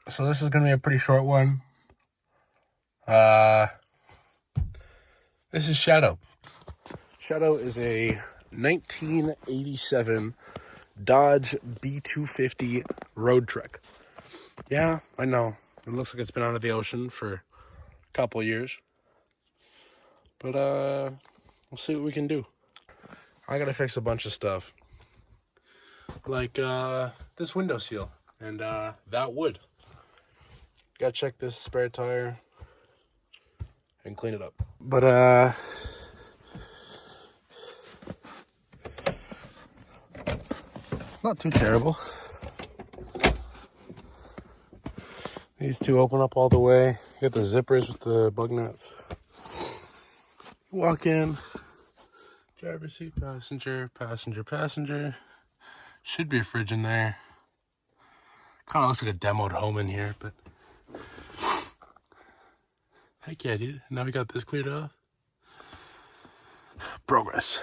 So this is going to be a pretty short one. This is Shadow. Shadow is a 1987 Dodge B250 RoadTrek. Yeah, I know. It looks like it's been out of the ocean for a couple of years. But we'll see what we can do. I gotta fix a bunch of stuff. Like this window seal and that wood. Gotta check this spare tire and clean it up. But not too terrible. These two open up all the way. You got the zippers with the bug nuts. Walk in. Driver's seat, passenger, passenger, passenger. Should be a fridge in there. Kind of looks like a demoed home in here, but heck yeah, dude. Now we got this cleared off. Progress.